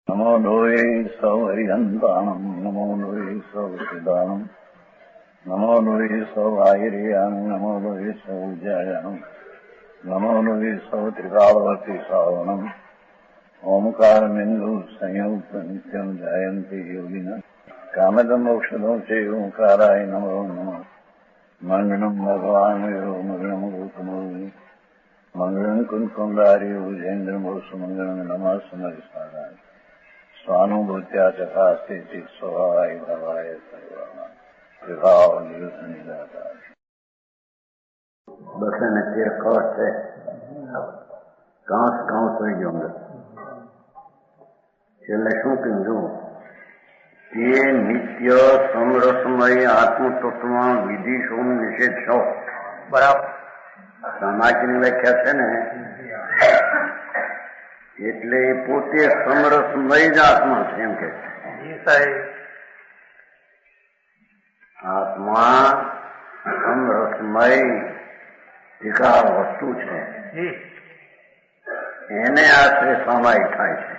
नमो लोये सौहरिहन्ताणम् नमो लोये सौचिदानम् नमो लोये सौभागिर्याम् नमो लोये सौजायानम् नमो लोये सौत्रिकालवती सावनम् ओंकारमिन्दु संयुक्त नित्यम् जयन्ति योगिनः कामदमोक्षदो चैव ओंकाराय नमो नमः मङ्गलम् भगवान् यो मङ्गलम् गौतमोऽपि मङ्गलम् कुन्कुण्डार्यो विजेन्द्रमोसुमङ्गलम् नमः समरिसाराय स्वानुभूत्या चकास्ते स्वभावाय भवाय सर्वाणां विभाव निरुद्ध निराकार બસને તેર કવચ છે કાંસ થઈ ગયો અંદર છેલ્લે શું કહ્યું તે નિત્ય સમરસમય આત્મતત્વમાં વિધિ સોમ નિષેધ છો બરાબર સમાજની વ્યાખ્યા છે ને એટલે એ પોતે સમરસમય જ આત્મા છે એમ કે આત્મા સમરસમય વિકાર વસ્તુ છે એને આશરે સામાયિક થાય છે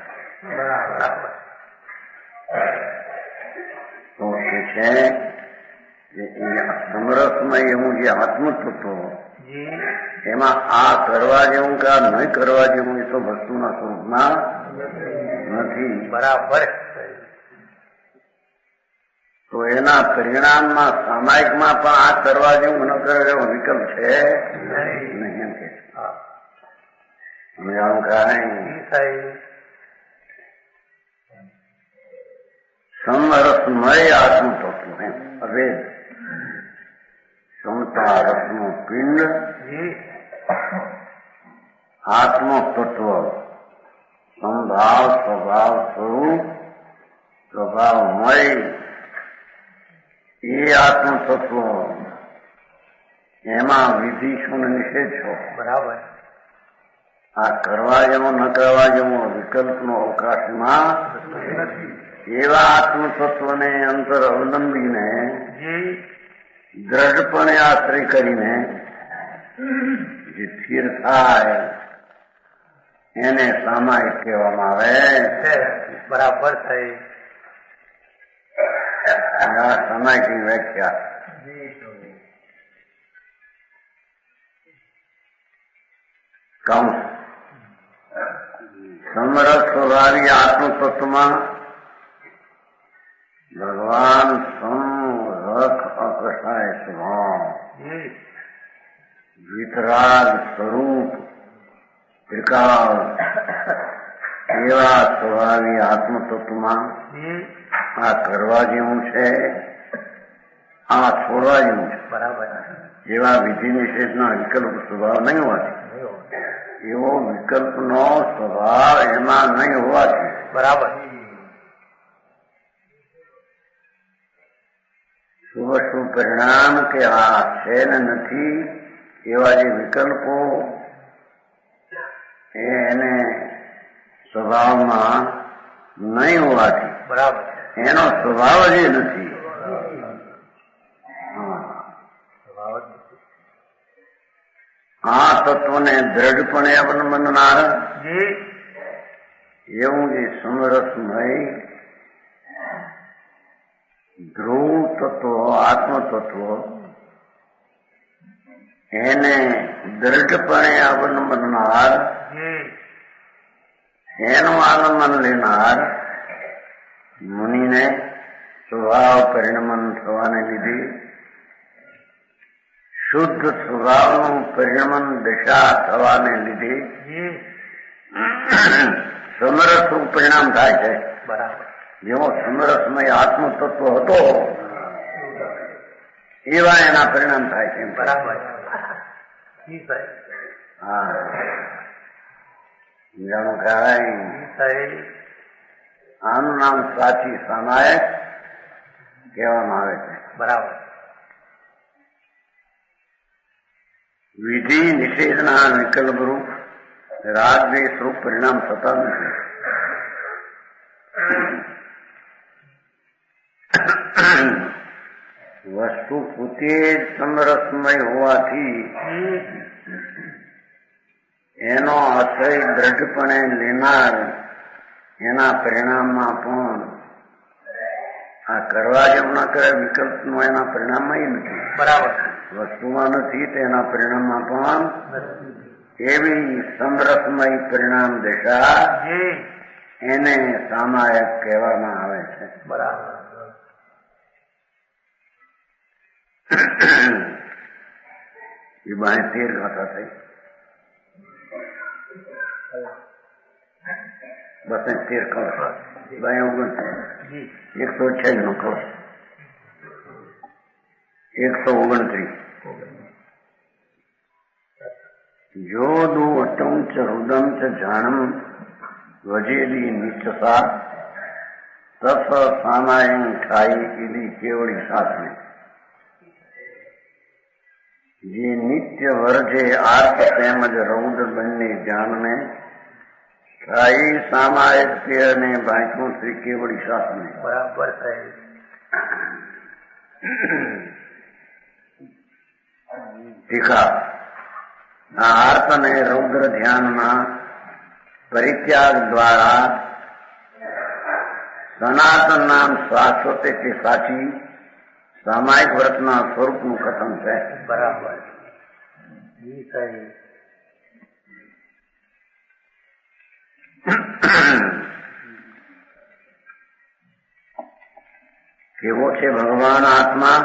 તો એ છે સમરસમય એવું જે આત્મતત્વ એમાં આ કરવા જેવું કે આ નહીં કરવા જેવું એ તો વસ્તુના સ્વરૂપમાં નથી બરાબર. તો એના પરિણામમાં સામાયિકમાં પણ આ કરવા જેવું ન કરે એવો વિકલ્પ છે નહીં એમ કે સમજાણું કાંઈ સમરસમય આત્મતત્વ એમ અભેદ સમતા રસનું પિંડ આત્મતત્વ સંભાવ સ્વભાવ સ્વરૂપ સ્વભાવમય એ આત્મતત્વ એમાં વિધિ શું નિષેધ છો બરાબર. આ કરવા જેવું ન કરવા જેવું વિકલ્પનો અવકાશમાં એવા આત્મતત્વને અંતર અવલંબીને દ્રઢપણે આશ્રય કરીને જે સ્થિર થાય એને સામાયિક કહેવામાં આવે બરાબર. થઈ આ સામાયિકની વ્યાખ્યા કૌંસ સમરસ સ્વભાવી આત્મતત્વમાં ભગવાન સમરસ અકસાય સ્વભાવ વિતરાગ સ્વરૂપ ત્રિકાળ એવા સ્વભાવી આત્મતત્વમાં આ કરવા જેવું છે આ છોડવા જેવું છે બરાબર. જેવા વિધિ નિષેધના વિકલ્પ સ્વભાવ નહીં હોવાથી એવો વિકલ્પનો સ્વભાવ એમાં નહીં હોવાથી બરાબર શુભ પરિણામ કે આ છે ને નથી એવા જે વિકલ્પો એને સ્વભાવમાં નહીં હોવાથી બરાબર એનો સ્વભાવ જ નથી. આ તત્વને દ્રઢપણે અવલંબનાર એવું જે સમરસમય ધ્રુવ તત્વ આત્મતત્વ એને દ્રઢપણે અવલંબનાર એનું આલંબન લેનાર મુનિને સ્વભાવ પરિણમન થવાને લીધે શુદ્ધ સ્વભાવનું પરિણમન દશા થવાને લીધે સમરસનું પરિણામ થાય છે બરાબર. જેવો સમરસમય આત્મતત્વ હતો એવા એના પરિણામ થાય છે બરાબર. હા જાણું કાંઈ આનું નામ સાચી સામાયિક કહેવામાં આવે છે બરાબર. વિધિ નિષેધના વિકલ્પ રૂપ રાગ દ્વેષ રૂપ પરિણામ થતા નથી. વસ્તુ પોતે જ સમરસમય હોવાથી એનો આશ્રય દ્રઢપણે લેનાર એના પરિણામમાં પણ આ કરવા જેવું ના કરે વિકલ્પનું એના પરિણામમાં નથી. બરાબર. વસ્તુમાં નથી તો એના પરિણામમાં પણ એવી સમરસમય પરિણામ દશા એને સામાયિક કહેવામાં આવે છે. બરાબર. એ 13 ગાથા થઈ. બસ 13 કહો 126 નો કહો 129. જો દુ અટમ ચ હૃદમ ચ જાણમ વજેલી નિચસા તસ સામાયણ ખાઈ એલી કેવડી સાધને. જે નિત્ય વર્જે આર્થ તેમજ રૌદ્ર બંને જાણને સ્થાયી સામાયિક પેયને ભાંચું શ્રી કેવડી શાસને. બરાબર. ટીકા. આ આર્થ અને રૌદ્ર ધ્યાનના પરિત્યાગ દ્વારા સનાતન નામ શાશ્વત કે સાચી સામાયિક વ્રતના સ્વરૂપનું કથન છે. બરાબર. કેવો છે ભગવાન આત્મા?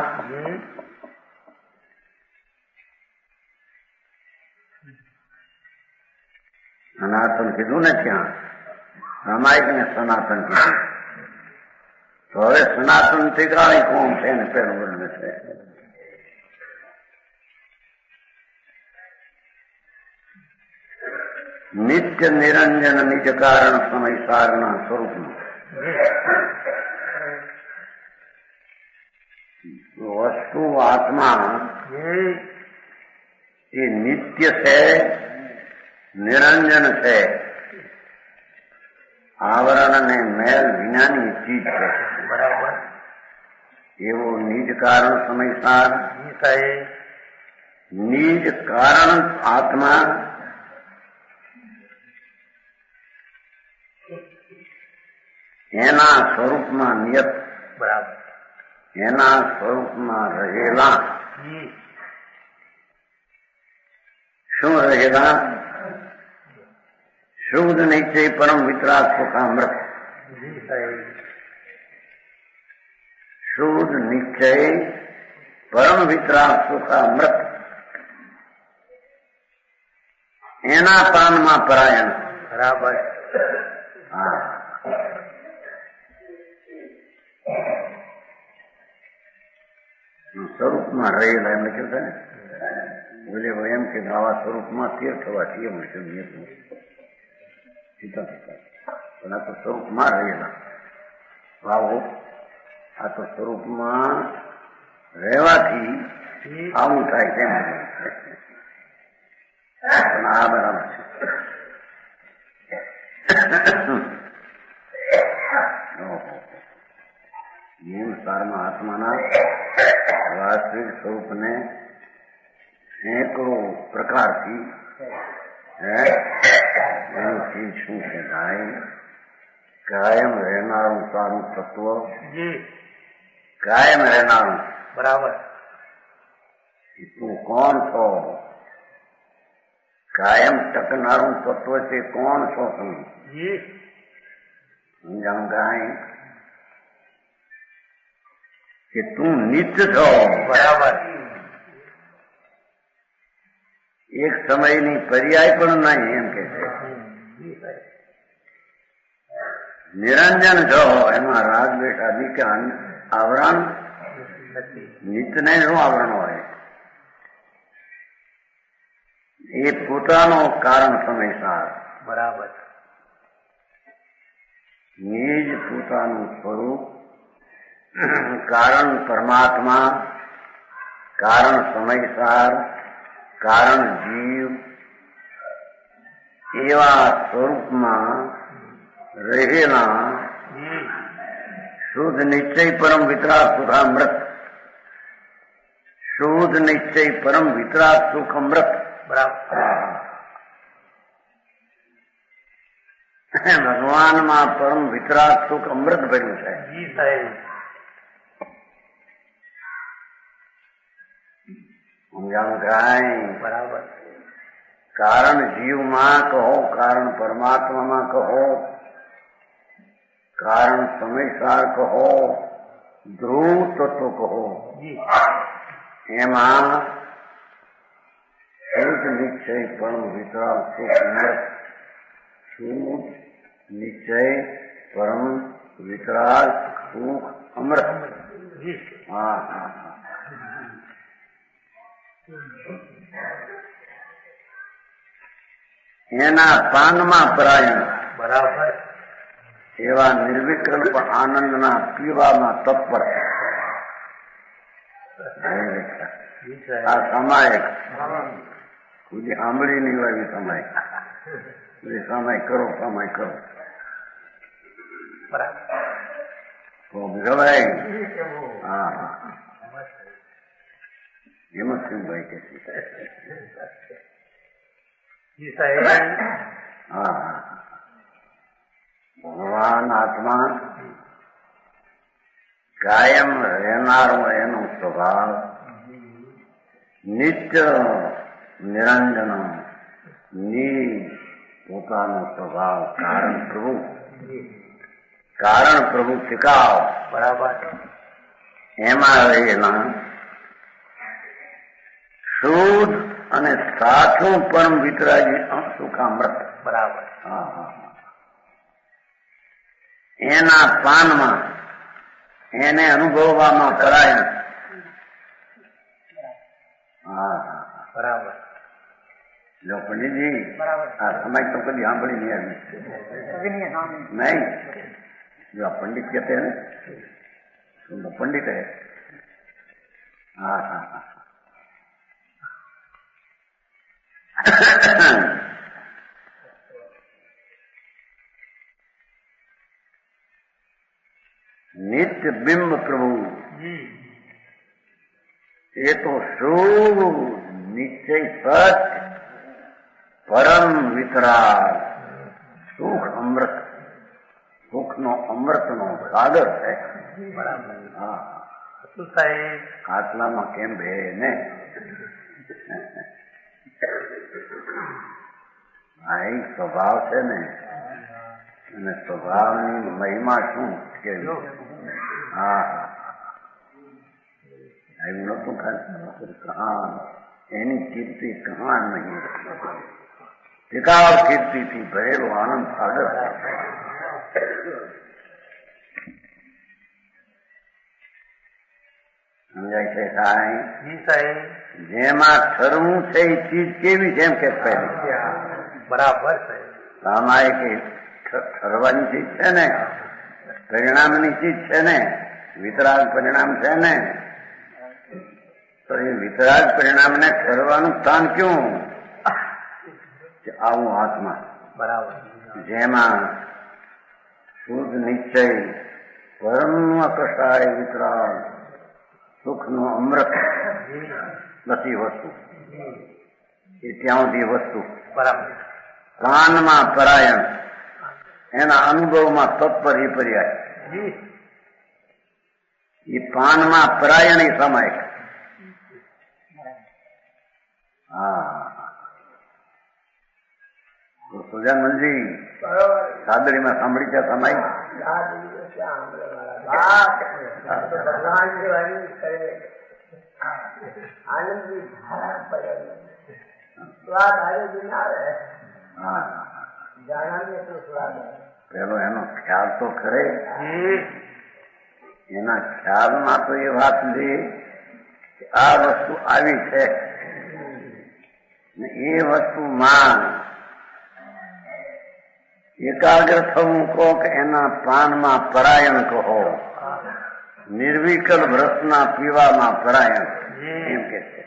સનાતન કીધું ને ત્યાં, સામાયિક ને સનાતન કીધું. તો હવે સનાતન ઠેકાણી કોણ છે ને પેલું વર્ણન છે. નિત્ય નિરંજન નિજ કારણ સમય સારના સ્વરૂપનું. વસ્તુ આત્મા એ નિત્ય છે, નિરંજન છે, આવરણ અને મેલ વિનાની ચીજ છે. બરાબર. એવો નિજ કારણ સમયસાર નિજ કારણ આત્મા એના સ્વરૂપમાં નિયત. બરાબર. એના સ્વરૂપમાં રહેલા. શું રહેલા? શુદ્ધ નિશ્ચય પરમ વિતરાગ સુખામૃત. શુદ્ધ નિશ્ચય પરમ વિતરાગ સુખામૃત એના પાનમાં પરાયણ. બરાબર. હા. સ્વરૂપમાં રહેલા એમને કેવું થાય ને બોલે એમ કે આવા સ્વરૂપમાં સ્થિર થવાથી એમ છે પણ આ તો સ્વરૂપમાં રહેલા ભાવો. આ તો સ્વરૂપમાં રહેવાથી આવું થાય તેમ પણ આ બરાબર છે. નિયમ સારમાં આત્માના વાસ્તવિક સ્વરૂપને સેંકડો પ્રકારથી એનું ચીજ શું છે ભાઈ? કાયમ રહેનારું સારું તત્વ. કાયમ રહેનારું. બરાબર. તું કોણ છો? કાયમ ટકનારું તત્વ છે. કોણ છો તું? સમજાણું કાંઈ કે તું નિત્ય છો. બરાબર. એક સમયની પર્યાય પણ નહીં એમ કે છે. નિરંજન છો. એમાં રાગ દ્વેષ આદિ કે આવરણ નિત્યને શું આવરણ હોય? એ પોતાનો કારણ સમયસાર. બરાબર. નિજ પોતાનું સ્વરૂપ કારણ પરમાત્મા, કારણ સમયસાર, કારણ જીવ એવા સ્વરૂપમાં રહેલા શુદ્ધ નિશ્ચય પરમ વિતરાગ સુખામૃત. શુદ્ધ નિશ્ચય પરમ વિતરાગ સુખ અમૃત. બરાબર. ભગવાનમાં પરમ વિતરાગ સુખ અમૃત ભર્યું છે. જી સાહેબ. સમજાણું કાંઈ? બરાબર. કારણ જીવમાં કહો, કારણ પરમાત્મામાં કહો, કારણ સમયસાર કહો, ધ્રુવ તત્વ કહો, એમાં શુદ્ધ નિશ્ચય પરમ વિતરાગ સુખ અમૃત. શુદ્ધ નિશ્ચય પરમ વિતરાગ સુખ અમૃત. હા હા હા. એના પાનમાં પરાયણ. બરાબર. એવા નિર્વિકલ્પ આનંદના પીવામાં તત્પર. આ સમાય કોઈ સાંભળી નહીં હોય એવી સમાય. સમય કરો, સમય કરો. ભાઈ હા હા એમ જ ભાઈ કે હા ભગવાન આત્મા કાયમ રહેનારો એનો સ્વભાવ નિત્ય નિરંજન પોતાનો સ્વભાવ કારણ પ્રભુ ટિકાવ. બરાબર. એમાં રહેલા શુદ્ધ અને સાચું પરમ વિતરાગી સુખામૃત. બરાબર. હા હા. એના પાનમાં એને અનુભવવામાં પરાયણ. હા બરાબર. જો પંડિતજી આ સમય તો કદી સાંભળી નહીં આવી નહીં. જો આ પંડિત કહેते हैं तो पंडित है. हाँ हाँ हाँ. नित्य बिंब प्रभु ये तो शुभ निश्चय सत्य परम वितराग सुख अमृत. સુખ નો અમૃત નો સાગર છે. હા આટલામાં કેમ ભે ને આ એ સ્વભાવ છે ને અને સ્વભાવની મહિમા શું કેવી. હા એવું નતું કહાં એની કીર્તિ કહાં નહીં. ટિકાવ કીર્તિથી ભરેલો આનંદ સાગર. સમજાય છે કાંઈ? જેમાં ઠરવું છે એ ચીજ કેવી છે એમ કે પહેલી. બરાબર. સામાયિક ઠરવાની ચીજ છે ને, પરિણામની ચીજ છે ને, વિતરાગ પરિણામ છે ને, તો એ વિતરાગ પરિણામને ઠરવાનું સ્થાન ક્યું? આવું આત્મા. બરાબર. જેમાં શુદ્ધ નિશ્ચય પરમ કષાય વિતરાગ સુખનું અમૃત નથી વસ્તુ. એ ત્યાં સુધી વસ્તુ. બરાબર. કાનમાં પરાયણ એના અનુભવમાં તત્પર એ પર્યાય. એ પાનમાં પરાયણ એ સમાય. હા સુજાનમલજી સાદરીમાં સાંભળી છે સમાય. પેલો એનો ખ્યાલ તો ખરે. એના ખ્યાલમાં તો એ વાત લીધી કે આ વસ્તુ આવી છે એ વસ્તુમાં એકાગ્ર થવું કહો કે એના પાનમાં પરાયણ કહો, નિર્વિકલ્પ રસના પીવામાં પરાયણ એમ કે છે.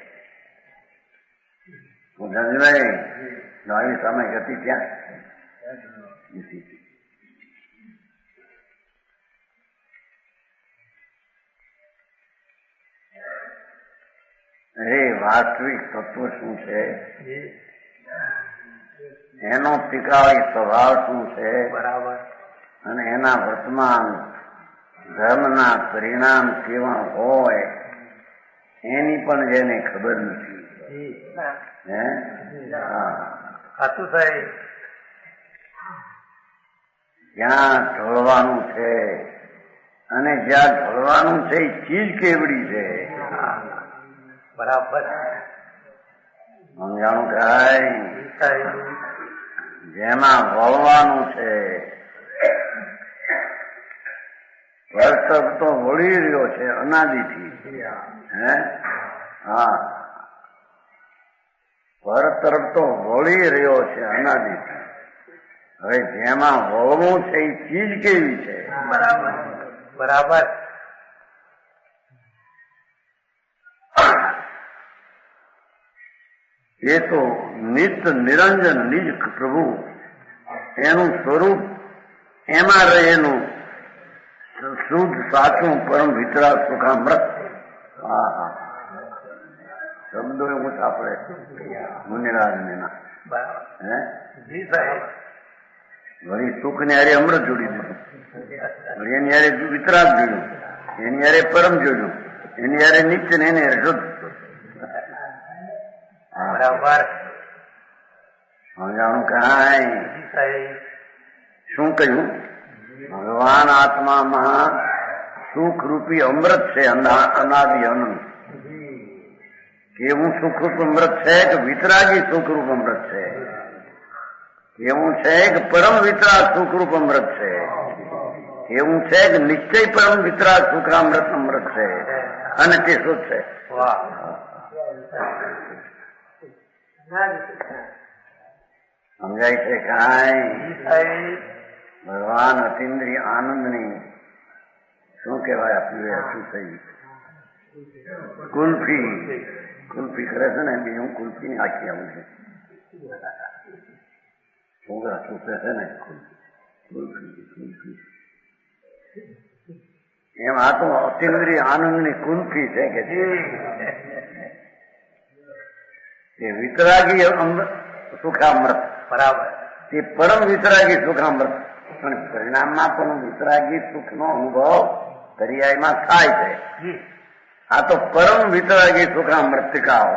હું ધનજીભાઈ આવી સમય હતી ત્યાં અરે વાસ્તવિક તત્વ શું છે? એનો પિકાળી સ્વભાવ શું છે, બરાબર. અને એના વર્તમાન ધર્મના પરિણામ કેવા હોય એની પણ જેને ખબર નથી. હે? સાચું સાહેબ. જ્યાં ઢોળવાનું છે અને જ્યાં ઢોળવાનું છે એ ચીજ કેવડી છે. બરાબર. સમજાણું કાંઈ? જેમાં વળવાનું છે વર્તક તો વળી રહ્યો છે અનાદિથી. હે? હા, પર તરફ તો વળી રહ્યો છે અનાદિથી. હવે જેમાં વળવું છે એ ચીજ કેવી છે? બરાબર. બરાબર. એ તો નિત્ય નિરંજન નિજ પ્રભુ એનું સ્વરૂપ એમાં રહેલું શુદ્ધ સાચું પરમ વિતરાગ સુખામૃત. હા હા, શબ્દો એવું આપણે મુનિરાજના. હે? જી સાહેબ. વળી સુખ ને હારે અમૃત જોડી દીધું, વળી એની હારે વિતરાગ જોયું, એની હારે પરમ જોયું, એની હારે નિત્ય ને એને શુદ્ધ. બરાબર. સમજાણું કાંઈ? શું કહ્યું? ભગવાન આત્મામાં સુખરૂપી અમૃત છે, અનાદિ અનંત. કેવું સુખરૂપ અમૃત છે કે વિતરાગી સુખરૂપ અમૃત છે? કેવું છે કે પરમ વિતરાગ સુખરૂપ અમૃત છે? એવું છે કે નિશ્ચય પરમ વિતરાગ સુખામૃત અમૃત છે અને તે શુદ્ધ છે. સમજાય છે કાંઈ? ભગવાન અતિન્દ્રિય આનંદની શું કહેવાય આપ્યું? શું થઈ? કુલ્ફી. કુલ્ફી કરે છે ને બી હું કુલ્ફી ની આખી આવું છું. છોકરા છૂટે છે ને કુલ્ફી. એમ આ તો અતિન્દ્રિય આનંદની કુલ્ફી છે કે તે વિતરાગી સુખામૃત. બરાબર. તે પરમ વિતરાગી સુખામૃત. પણ પરિણામમાં પણ વિતરાગી સુખનો અનુભવ દરિયામાં થાય છે. આ તો પરમ વિતરાગી સુખામૃતિકાઓ.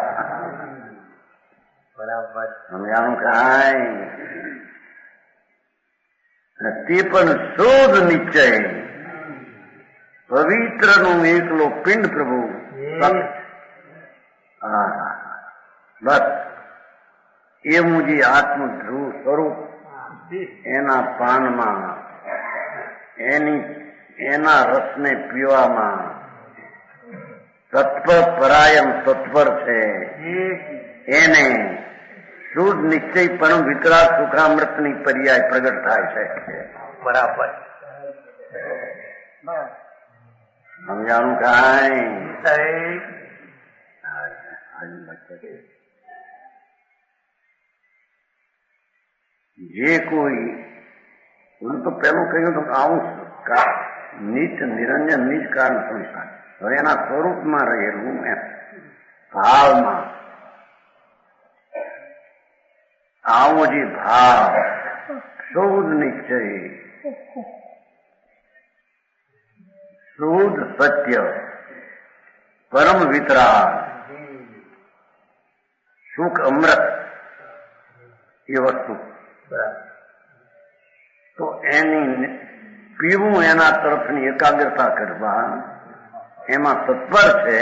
બરાબર. સમજાણું કાંઈ? તે પણ શુદ્ધ નિશ્ચય પવિત્ર નું એકલો પિંડ પ્રભુ. બસ એવું જે આત્મ ધ્રુવ સ્વરૂપ એના પાનમાં એના રસને પીવામાં તત્પર પરાયણ તત્પર છે. એને શુદ્ધ નિશ્ચય પરમ વિતરાગ સુખામૃતની પર્યાય પ્રગટ થાય છે. બરાબર. સમજાણું કાંઈ? જે કોઈ તો પેલું કહ્યું તો આવું નિત્ય નિરંજન નિજ કારણ સંસાર. હવે એના સ્વરૂપમાં રહેલું એમ ભાવમાં આવો જે ભાવ શુદ્ધ નિશ્ચય શુદ્ધ સત્ય પરમ વિતરાગ સુખ અમૃત એ વસ્તુ તો એની પીવું એના તરફની એકાગ્રતા કરવા એમાં તત્પર છે.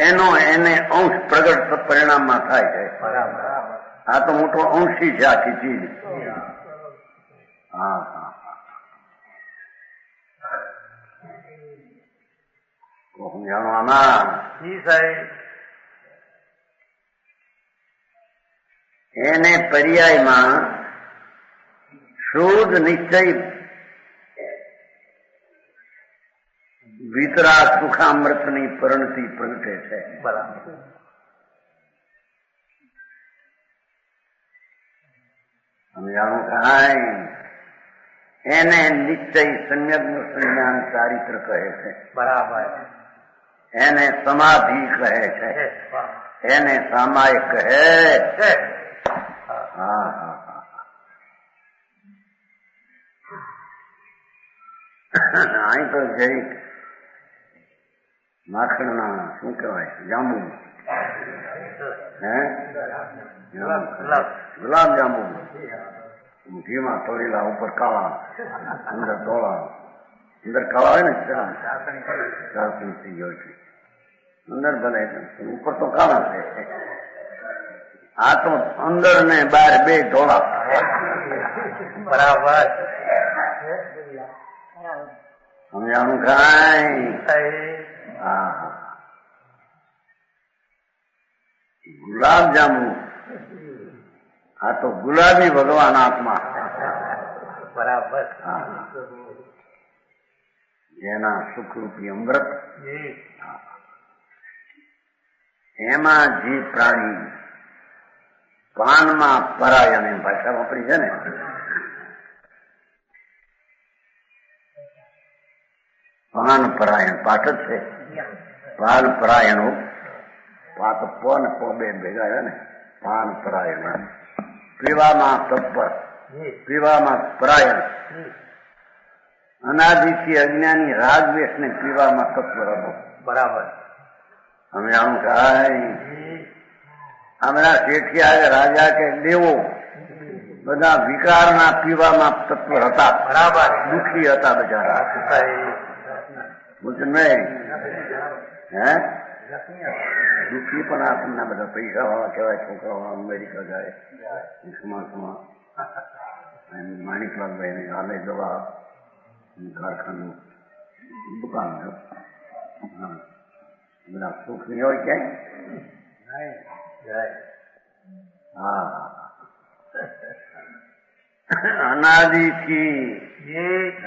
એને અંશ પ્રગટ પરિણામમાં થાય છે. આ તો મોટો અંશી છે આખી ચીજ. હા હા, સમજાણવાના? એને પર્યાયમાં શુદ્ધ નિશ્ચય વિતરાગ સુખામૃતની પરિણતિ પ્રગટે છે. બરાબર. સમજાણું કાંઈ? એને નિશ્ચય સંયમ સંજ્ઞાન ચારિત્ર કહે છે. બરાબર. એને સમાધિ કહે છે. એને સામાયિક કહે. હા હા હા અહીં તો જઈ માખણના શું કહેવાય જાંબુ હે ગુલાબ જાંબુ ઘીમાં તોડેલા ઉપર કાળા અંદર ધોળા અંદર કાળા હોય ને ચાસણી થઈ ગયો છે અંદર ભલે ઉપર તો કાળા છે આ તો અંદર ને બહાર બે ધોળા બરાબર સમજાણું કાંઈ હા ગુલાબ જાંબુ આ તો ગુલાબી ભગવાન આત્મા બરાબર જેના સુખરૂપી અમૃત એમાં જે પ્રાણી પાનમાં પરાયણ એમ ભાષા વાપરી છે ને પાન પરાયણ પાઠ જ છે પાલ પરાયણો પાત પન બે ભેગા છે ને પાન પરાયણ પીવામાં તત્પર પીવામાં પરાયણ અનાદિથી અજ્ઞાની રાગદ્વેષ ને પીવામાં તત્પર હતો બરાબર અમે આમ કાંઈ હમણાં શેઠિયા રાજા કે દેવો બધા વિકારના પીવામાં તત્પર હતા બરાબર દુઃખી હતા બજારા નહીં હે દુઃખી પણ આપણને બધા પૈસા વાળા કહેવાય છોકરાઓ અમેરિકા જાય સમાજમાં માણિકલાલભાઈ ને હાલે દવા કારખાનું દુકાન બધા સુખ નહીં હોય ક્યાંય હા અનાદિથી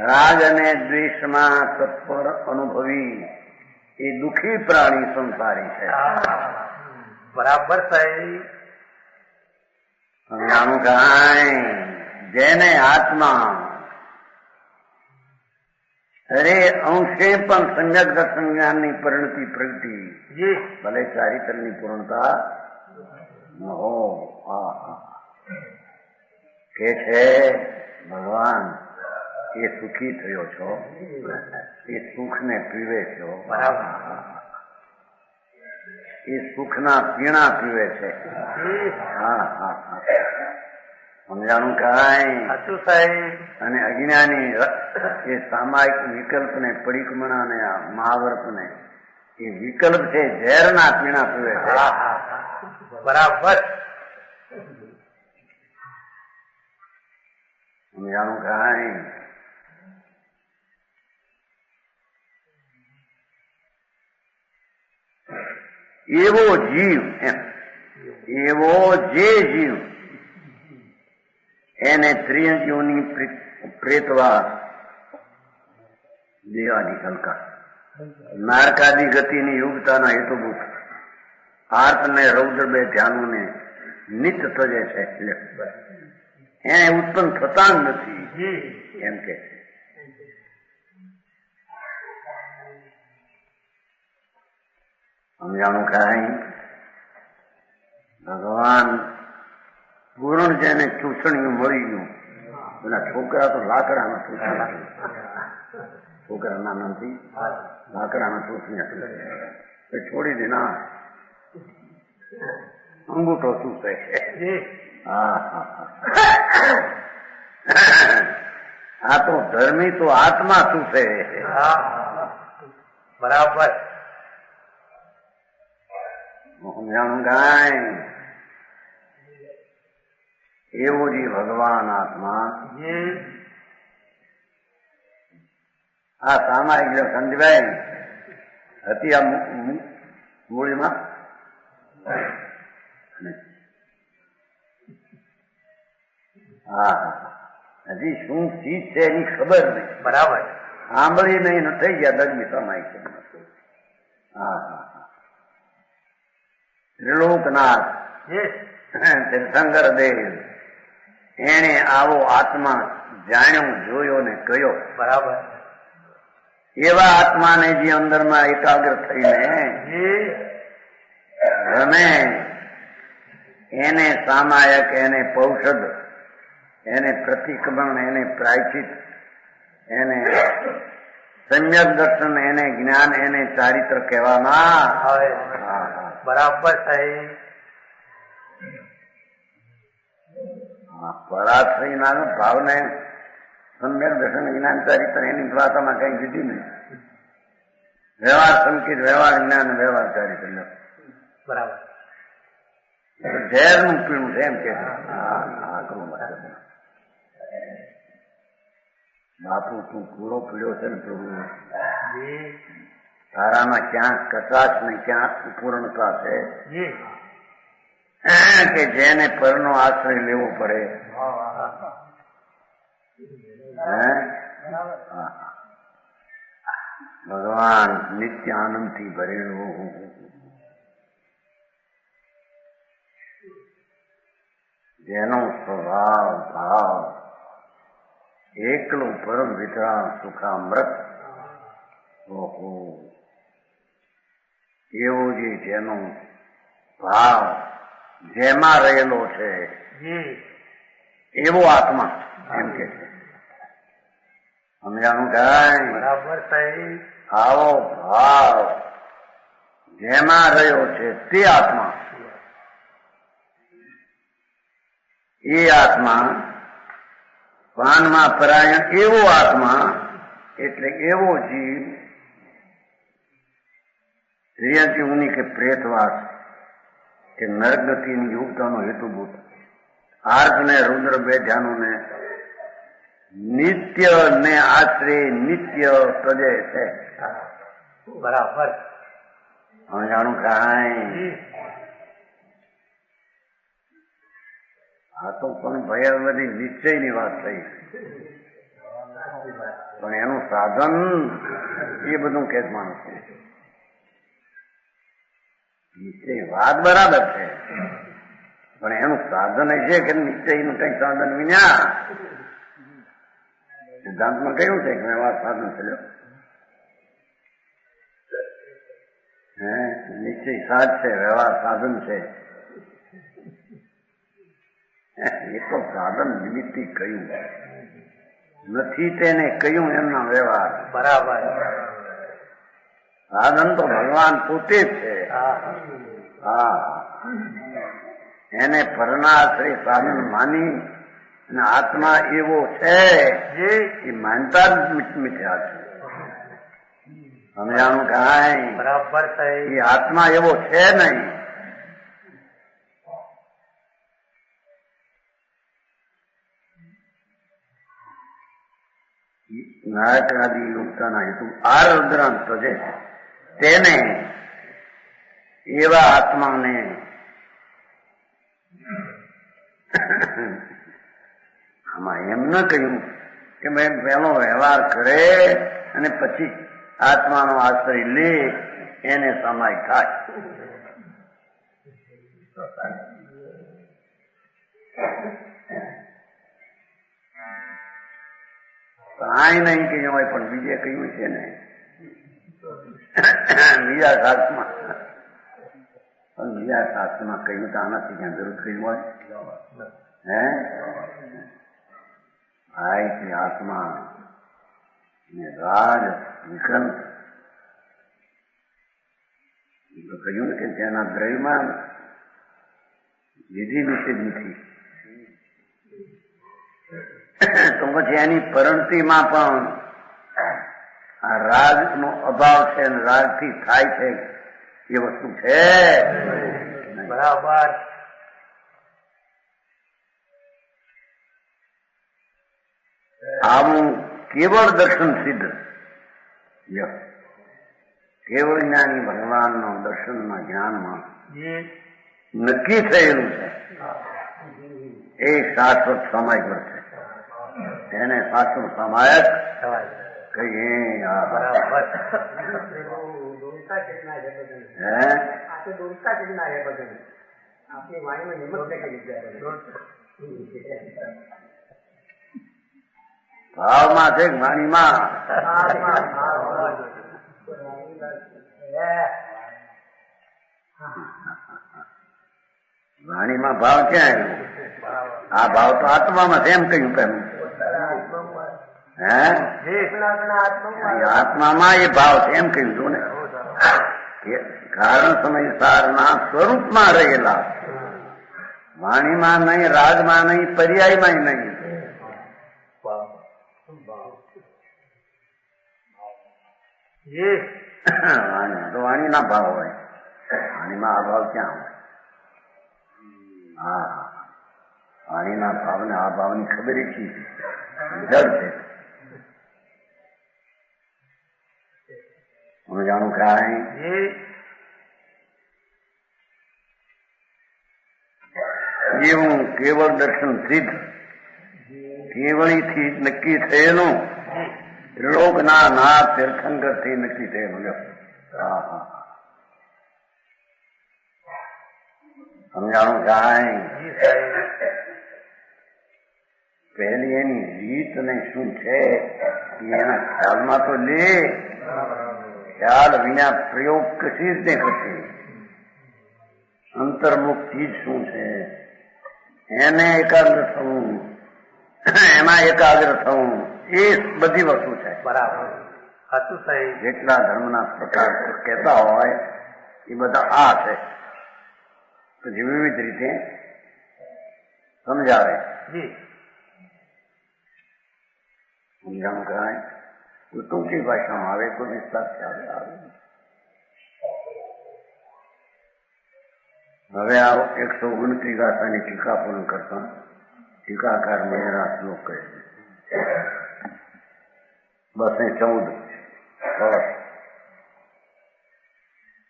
રાગ અને દ્વેષમાં તત્પર અનુભવી એ દુઃખી પ્રાણી સંસારી છે બરાબર સાહેબ સમજાણું કાંઈ જેને આત્મા અરે અંશે પણ સંજ્ઞક દર્શન જ્ઞાનની પરિણતિ પ્રગતિ ભલે ચારિત્રની પૂર્ણતા ન હો કે છે ભગવાન એ સુખી થયો છો એ સુખને પીવે છો એ સુખના પીણા પીવે છે હા હા હા સમજાણું કાંઈ અને અજ્ઞાની એ સામાયિક વિકલ્પને પરિક્રમણાને મહાવર્તને એ વિકલ્પ છે ઝેરના પીણા પીવે છે બરાબર સમજાણું કાંઈ એવો જીવ એમ એવો જે જીવ એને ત્રિયંકીઓની પ્રેતવાસ દેવાની હલકા નારકાદી ગતિની યુગતાના હેતુભૂત આર્ત ને રૌદ્ર બે ધ્યાનોને નિત તજે છે એને ઉત્પન્ન થતા જ નથી એમ કે સમજાણું કાંઈ ભગવાન પૂર્ણ જેને ચૂસણીયું મળી ગયું એના છોકરા તો લાકડાના ચૂસણી છોકરાના નથી લાકડાના ચૂસણી એ છોડી દે ના અંગૂઠો ચૂસે હા હા આ તો ધર્મી તો આત્મા ચૂસે બરાબર સમજાણું કાંઈ એવો જે ભગવાન આત્મા આ સામાયિક સંજભાઈ હતી આ મૂળીમાં હા હજી શું ચીજ છે એની ખબર નહીં બરાબર સાંભળી નહીં થઈ ગયા દગી સામાયિક હા હા ત્રિલોકનાથ તીર્થંકર દેવ એને આવો આત્મા જાણ્યો જોયો ને કયો બરાબર એવા આત્માને જે અંદરમાં એકાગ્ર થઈને રમે એને સામાયક, એને પૌષધ, એને પ્રતિક્રમણ, એને પ્રાયચિત, એને સમ્યક દર્શન, એને જ્ઞાન, એને ચારિત્ર કહેવામાં આવે. બરાબર સાહેબ. પરાશ્રયના ભાવને સમ્યક દર્શન, જ્ઞાન, ચારિત્ર એની ભાષામાં કઈ દીધી નહીં. વ્યવહાર સંકેત, વ્યવહાર જ્ઞાન, વ્યવહાર ચારિત્ર. બરાબર. ઝેરનું પીણું છે એમ કે બાપુ તું પૂરો પીડ્યો છે ને પ્રભુ, તારામાં ક્યાંક કચાશ ને ક્યાંક પૂર્ણતા છે કે જેને પરનો આશ્રય લેવો પડે. ભગવાન નિત્ય આનંદથી ભરેલું, જેનો સ્વભાવ ભાવ એકલું પરમ વિતરાણ સુખામૃત, ઓહો એવો જે જેનો ભાવ જેમાં રહેલો છે એવો આત્મા એમ કે છે. સમજાણું કાંઈ? બરાબર સાહેબ. આવો ભાવ જેમાં રહ્યો છે તે આત્મા, એ આત્મા પાનમાં પરાયણ એવો આત્મા, એટલે એવો જીવ શ્રેયંતિ મુનિ કે પ્રેતવાસ કે નરગતિની યુક્તાનો હેતુભૂત આર્ક ને રુદ્ર બે ધ્યાનોને નિત્ય ને આશ્રે નિત્ય તજે છે. બરાબર. જાણું કાંઈ? આ તો પણ ભય બધી નિશ્ચયની વાત થઈ, પણ એનું સાધન એ બધું કે માણસ નિશ્ચય વાત બરાબર છે, પણ એનું સાધન એ છે કે નિશ્ચયનું કઈ સાધન વિના. સિદ્ધાંતમાં કહ્યું છે કે વ્યવહાર સાધન થયો, નિશ્ચય સાધ છે, વ્યવહાર સાધન છે. એ તો સાધન નિમિત્તિ કહ્યું નથી, તેને કહ્યું એમના વ્યવહાર. બરાબર. સાધન તો ભગવાન પોતે જ છે. હા, એને પરનાશ્રય સાધન માની અને આત્મા એવો છે એ માનતા જ મિથ્યા છે. સમજાણું કાંઈ? બરાબર. એ આત્મા એવો છે નહીં. નાયકાદી યુક્તાના હેતુ આ રુદ્રાંત છે, તેને એવા આત્માને આમાં એમ ન કહ્યું કે મેં પહેલો વ્યવહાર કરે અને પછી આત્માનો આશ્રય લે, એને સમાય થાય. કાંઈ નહીં કહ્યું હોય, પણ બીજે કહ્યું છે ને બીજા શાસ્ત્રમાં, પણ બીજા શાસ્ત્રમાં કહ્યું તો આનાથી ક્યાં જરૂર થઈ હોય? આયથી આત્મા ને રાજ વિકલ્પ તો કહ્યું ને કે તેના દ્રવ્યમાં વિધિ નિષેધ નથી, તો પછી એની પરંતિમાં પણ આ રાજનો અભાવ છે અને રાજથી થાય છે એ વસ્તુ છે. બરાબર. આવું કેવળ દર્શન સિદ્ધ, કેવળ જ્ઞાની ભગવાનનો દર્શનના જ્ઞાનમાં નક્કી થયેલું છે એ શાશ્વત સમાયક છે. એને શાશ્વત સમાયક કહીએ. ભાવમાં છે વાણીમાં. વાણીમાં ભાવ ક્યાં આવ્યો? આ ભાવ તો આત્મામાં છે એમ કહ્યું પેલું. હે આત્મામાં એ ભાવ છે એમ કહ્યું છું ને. કારણ સમય સારના સ્વરૂપમાં રહેલા, વાણીમાં નહીં, રાગમાં નહીં, પર્યાયમાં નહીં. વાણી તો વાણીના ભાવ હોય, વાણીમાં આ ભાવ ક્યાં હોય? હા, વાણીના ભાવને આ ભાવની ખબર છે, જડ છે. હું જાણું કાંઈ એવું કેવળ દર્શન સિદ્ધ, કેવળીથી નક્કી થયેલું, ત્રિલોકના નાથ તીર્થંકરથી નક્કી થયેલું. સમજાણું કાંઈ? પહેલી એની રીત ને શું છે એના ખ્યાલમાં તો લે. ખ્યાલ વિના પ્રયોગ કશી રીતે કરશે? અંતર્મુખ ચીજ શું છે એને એકાગ્ર થવું, એમાં એકાગ્ર થવું, એ બધી વસ્તુ છે. બરાબર, સાચું સાહેબ. જેટલા ધર્મના પ્રકાર કહેતા હોય એ બધા આ છે. પછી વિવિધ રીતે સમજાવે. સમજાણું કરાય. કોઈ ટૂંકી ભાષામાં આવે, કોઈ વિસ્તારથી આવે. હવે આ 129 ગાથાની ટીકા પૂર્ણ કરતા ટીકાકાર મેરા શ્લોક કહે છે 214.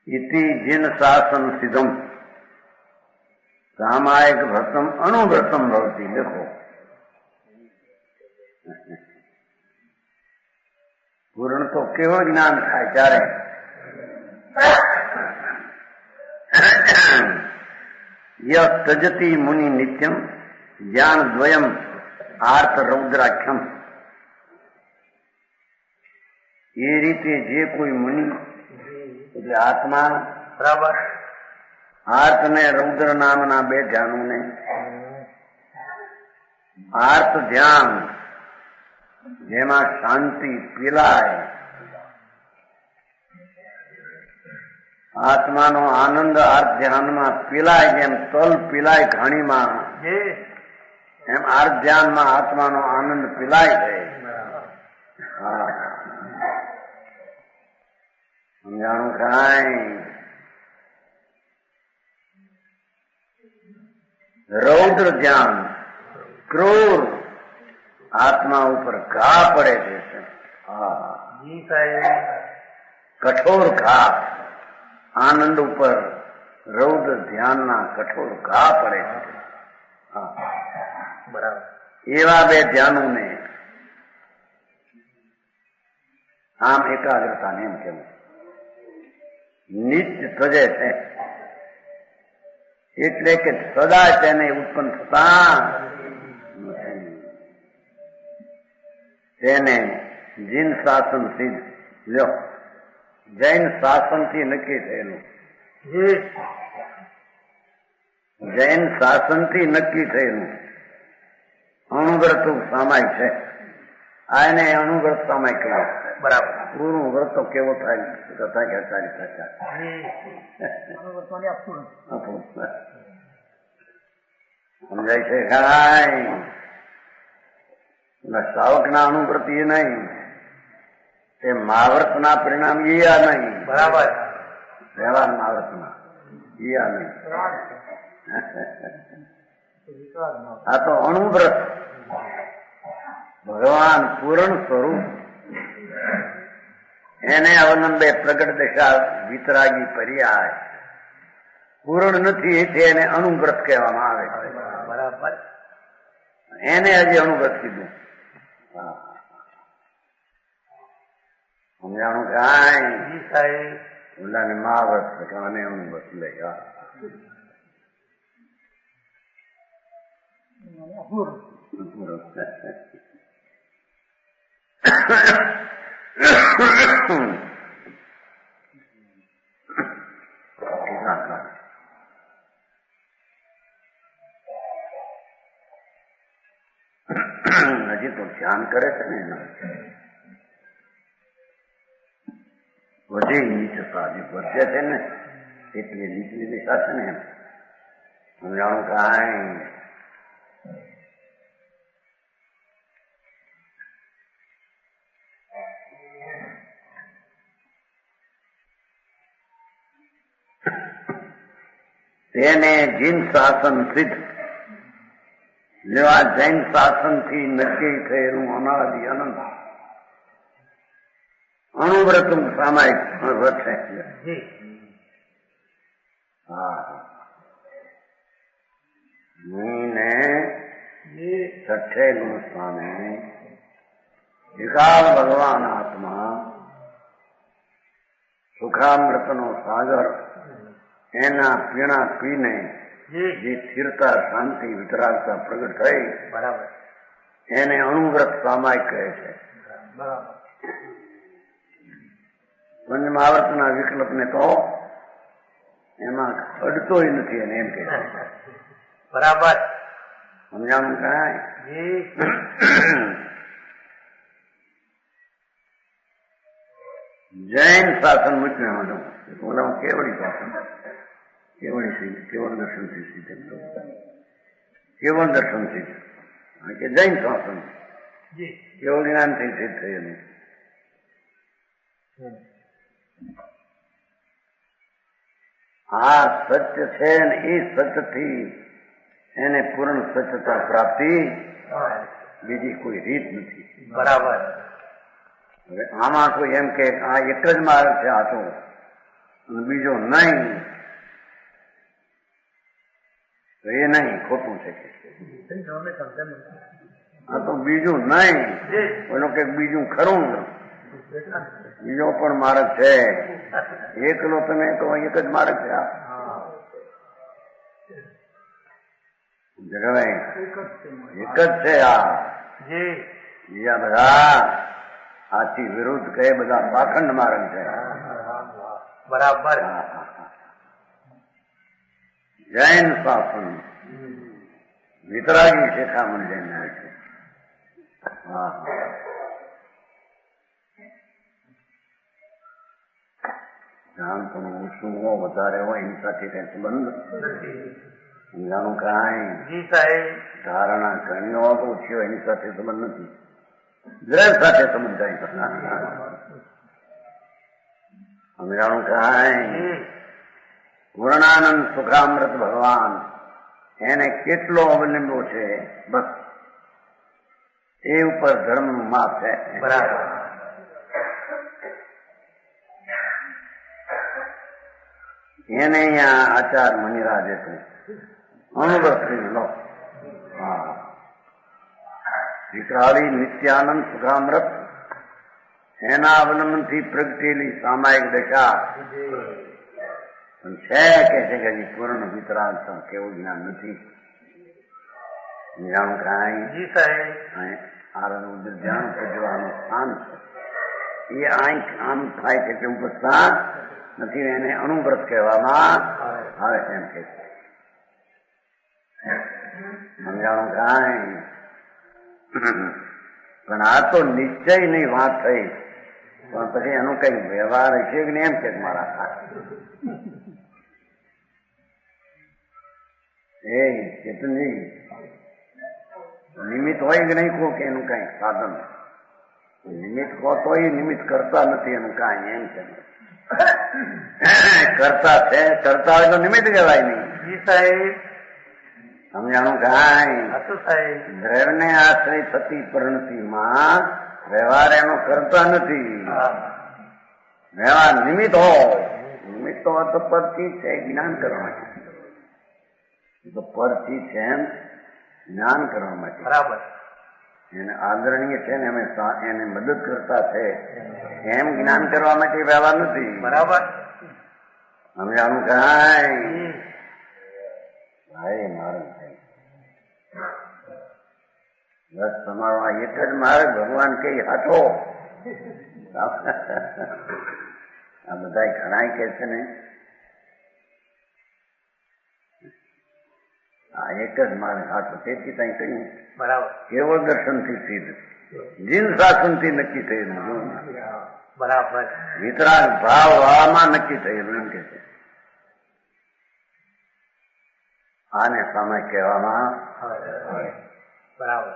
ઇતિ જીન શાસન સિદ્ધમ સામાયિક ભ્રતમ અનુવ્રતમ ભવતી. દેખો, પૂર્ણ તો કેવું જ્ઞાન થાય ત્યારે તજતી મુનિ નિત્યમ જ્ઞાન દ્વયમ આર્થ રૌદ્રાખ્યમ. એ રીતે જે કોઈ મુનિ એટલે આત્મા બરાબર આર્થ ને રૌદ્ર નામના બે ધ્યાનોને, આર્થ ધ્યાન જેમાં શાંતિ પીલાય, આત્માનો આનંદ આર્થ ધ્યાનમાં પીલાય, જેમ તલ પીલાય ઘાણીમાં, એમ આર્થ ધ્યાનમાં આત્માનો આનંદ પીલાય છે. સમજાણું કાંઈ? રૌદ્ર ધ્યાન ક્રૂર આત્મા ઉપર ઘા પડે છે. કઠોર ઘા આનંદ ઉપર રૌદ્ર ધ્યાનના કઠોર ઘા પડે છે. બરાબર. એવા બે ધ્યાનોને આમ એકાગ્રતાને એમ કેવું નિત્ય ત્વજે છે. એટલે કે સદા તેને ઉત્પન્ન થતા તેને જીન શાસન સિદ્ધ. લ્યો, જૈન શાસનથી નક્કી થયેલું, જૈન શાસનથી નક્કી થયેલું અણુવ્રત સામાયિક છે. આ એને અણુવ્રત સામાયિક કહ્યું. બરાબર. પૂરું વ્રત તો કેવો થાય કથા કહેતા સમજાય છે કાંઈ? શ્રાવક ના અનુવ્રત એ નહીં, તે મહાવ્રત ના પરિણામ એ આ નહીં. બરાબર. વ્યવહાર મહાવ્રત ના એ આ નહીં. આ તો અણુવ્રત ભગવાન પૂર્ણ સ્વરૂપ એને અવલંબે પ્રગટ દશા વિતરાગી પર્યાય પૂર્ણ નથી એટલે એને અણુવ્રત કહેવામાં આવે છે. બરાબર. એને હજી અણુવ્રત કીધું. સમજાણું કાંઈ? ઓલાને મહાવ્રત અને અણુવ્રત લઈ ધ્યાન કરે છે ને એના વધે નીચતા જે વધે છે ને એટલી નીચલી દિશા છે ને એમ સમજાણું કાંઈ તેને જીન શાસન સિદ્ધ જેવા જૈન શાસનથી નક્કી થયેલું અનાદિ અનંત અણુવ્રત સામાયિક વ્રત છે. હા ને છઠ્ઠે ગુણ સ્વામી વિકાલ ભગવાન આત્મા સુખામૃતનો સાગર એના પીણા પીને જે સ્થિરતા શાંતિ વિતરાગતા પ્રગટ થઈ બરાબર એને અણુવ્રત સામાયિક કહે છે. પંચમહાવર્તના વિકલ્પને તો એમાં અડતોય નથી એને એમ કે બરાબર સમજાણું કાંઈ જૈન શાસન મૂક્યું હતું કેવળી શાસન કેવળ દર્શનથી સિદ્ધ કેવળ દર્શનથી કે જૈન શાસન કેવળ જ્ઞાનથી સિદ્ધ થયેલું. આ સત્ય છે ને એ સત્યથી એને પૂર્ણ સત્યતા પ્રાપ્તિ બીજી કોઈ રીત નથી. બરાબર હવે આમાં કોઈ એમ કે આ એક જ માર્ગ છે આ તો બીજો નહીં તો એ નહીં ખોટું છે આ તો બીજું નહીં એનો કે બીજું ખરું બીજો પણ માર્ગ છે એકલો તમે તો એક જ માર્ગ છે આ જગવાય એક જ છે આ બીજા બધા આથી વિરુદ્ધ કહે બધા પાખંડ માર્ગ છે. બરાબર જૈન શાસન વિતરાગી શિખામણ જૈન છે. હા જાણ પણ ઓછું વધારે હોય એની સાથે કઈ સંબંધ જાણું કાંઈ ધારણા ઘણી ઓછી હોય એની સાથે સંબંધ નથી. ગ્રહ સાથે સંબંધ થાય સમજાણું કાંઈ પૂર્ણાનંદ સુખામૃત ભગવાન એને કેટલો અવલંબો છે બસ એ ઉપર ધર્મનું માપ છે. બરાબર એને અહીંયા આચાર મનિરાજ હતું અનુભવ લો. હા વિકરાળી નિત્યાનંદ સુખામૃત એના અવલંબનથી પ્રગટેલી સામાયિક દશા છે કે છે કે હજી પૂર્ણ વિતરાગ કેવું જ્ઞાન નથી. જાણું કાંઈ આરનું ધ્યાન પૂજવાનું સ્થાન છે એ આંખ આમ થાય છે કે ઉપસ્થાન નથી એને અણુવ્રત કહેવામાં આવે એમ કે સમજાણું કાંઈ પણ આ તો નિશ્ચયની વાત થઈ પણ પછી એનું કઈ વ્યવહાર હશે કે નહીં એમ કે મારા એ ચેતનજી નિમિત્ત હોય કે નહીં કહો કે એનું કઈ સાધન નિમિત્ત કહો તો એ નિમિત્ત કરતા નથી એનું કાંઈ એમ છે કરતા છે કરતા હોય તો નિમિત્ત કહેવાય નહીં. સમજાણું કાંઈ દ્રવ્યને આશ્રય થતી પરિણતિમાં વ્યવહાર એનો કરતા નથી. વ્યવહાર નિમિત્ત હોય નિમિત્ત હોય તો પરથી છે જ્ઞાન કરવા માટે તો પરથી છે એમ જ્ઞાન કરવા માટે બરાબર એને આદરણીય છે ને એને મદદ કરતા છે એમ જ્ઞાન કરવા માટે વ્યવહાર નથી. બરાબર સમજાણું કાંઈ ભાઈ મારું બસ તમારો આ એક જ માર્ગ ભગવાન કઈ હાથો આ બધા ઘણા કે છે ને આ એક જ માર્ગ હાથો તેથી કઈ કહ્યું બરાબર કેવળ દર્શનથી સિદ્ધ જીન શાસનથી નક્કી થયેલું. બરાબર. વિતરાગ ભાવ વાળામાં નક્કી થયેલું એમ કે છે. આને સમય કહેવામાં બરાબર.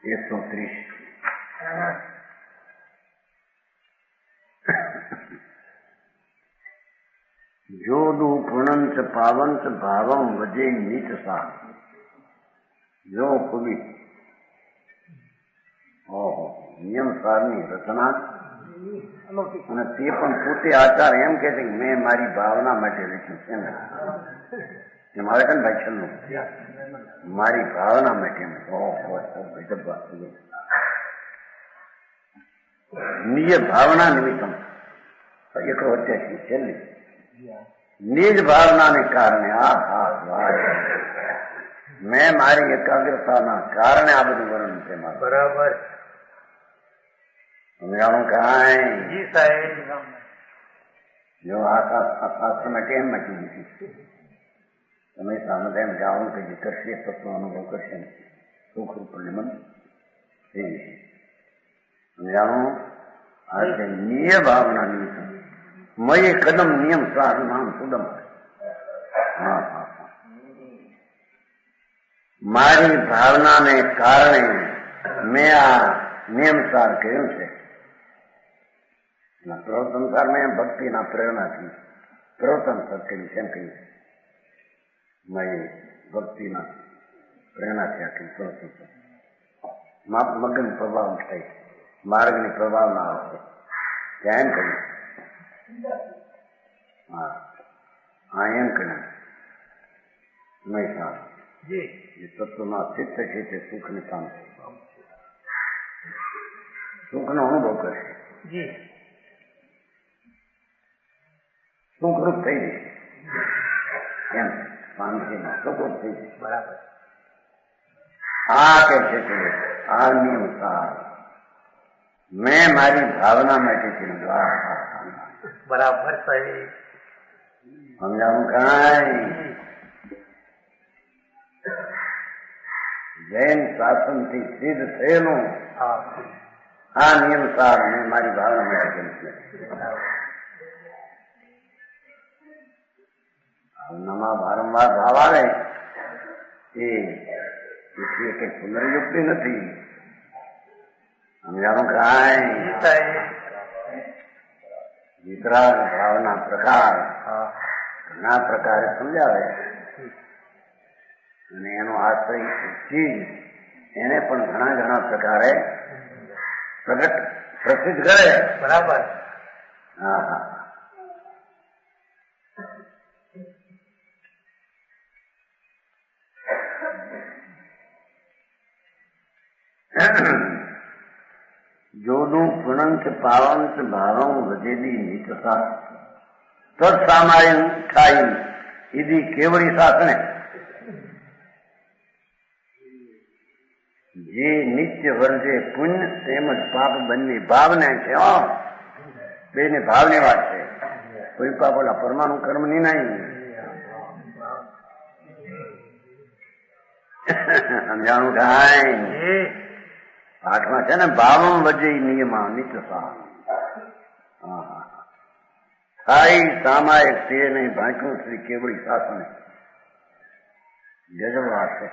130 જોદુ પુણંચ પાવંચ ભાવમ વજે નીચ સા. જો કુલી ઓહો નિયમ સારની રચના અને તે પણ પોતે આચાર એમ કે છે કે મેં મારી ભાવના માટે લખ્યું છે ને એ મારે કઈ ભાઈ છેલ્લું મારી ભાવના માટે નિજ ભાવના નિમિત્તમ 188 છેલ્લી નિજ ભાવનાને કારણે મેં મારી એકાગ્રતાના કારણે આ બધું વર્ણન છે મારું. બરાબર. સમજાણું કાંઈ જી સાહેબ. જો આ શાસ્ત્રમાં કેમ નક્કી દીધી તમે સામે એમ જાણો કે જે કરશે તત્વ અનુભવ કરશે ને સુખરૂપ નિમન એ સમજાણું. આ છે નિય ભાવના નિમિત્ત મય કદમ નિયમ સાર નામ સુદમ. મારી ભાવનાને કારણે મેં આ નિયમ સાર કહ્યું છે. પ્રવર્તન સાર મેં ભક્તિના પ્રેરણાથી પ્રવર્તન સાર કર્યું છે એમ કહ્યું. મેં ભક્તિના પ્રેરણાથી આ કહ્યું પ્રવર્તન સાર. મગન પ્રભાવ થાય માર્ગની પ્રભાવ ના આવશે ત્યાં એમ કહ્યું. હા એમ કહ્યું નહીં સારું. જે તત્વમાં ચિત્ત છે તે સુખને પામશે, સુખનો અનુભવ કરશે, સુખરૂપ થઈ જશે. એમ શાંતિમાં સુખરૂપ થઈ જશે. બરાબર. આ કે છે કે આ નિયમ સાર મેં મારી ભાવના માટે ચિંતા. બરાબર સાહેબ. સમજાવું કાંઈ જૈન શાસનથી સિદ્ધ થયેલું આ નિયમ સાર મેં મારી ભાવના માટે કર્યું. ભાવનામાં વારંવાર ભાવ આવે એ કઈ પુનર્યુક્તિ નથી. સમજાણું કાંઈ વિતરાગ ભાવના પ્રકાર ઘણા પ્રકારે સમજાવે અને એનો આશ્રય ચીજ એને પણ ઘણા ઘણા પ્રકારે પ્રસિદ્ધ કરે. બરાબર. હા હા. જોદું પુનંચ પાવંચ ભાવં વજેદી નીચસા તત્સામાયન થાય ઈદી કેવડી શાસને. જે નિત્ય વર્જે પુણ્ય તેમજ પાપ બંને ભાવને છે. બેને ભાવની વાત છે. કોઈ પાપ ઓલા પરમાણુ કર્મની નહીં. સમજાણું કાંઈ પાઠમાં છે ને ભાવમ વજે નિયમા નિત્યસા. થાય સામાયિક તે નહીં ભાંચ્યું શ્રી કેવડી શાસને. ગજબ વાત છે.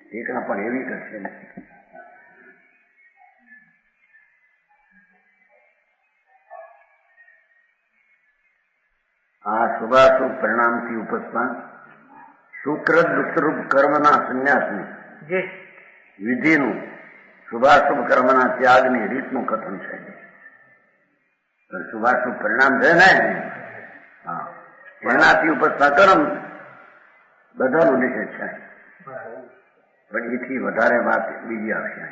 ટીકા પણ એવી કરશે ને આ શુભાશુભ પરિણામથી ઉપજતા સુકૃત દુષ્ટરૂપ કર્મના સંન્યાસની વિધિનું શુભાશુભ કર્મના ત્યાગની રીતનું કથન છે. શુભાશુભ પરિણામ છે ને એનાથી ઉપજતા કર્મ બધાનું નિષેધ છે. પણ એથી વધારે વાત બીજી આવશે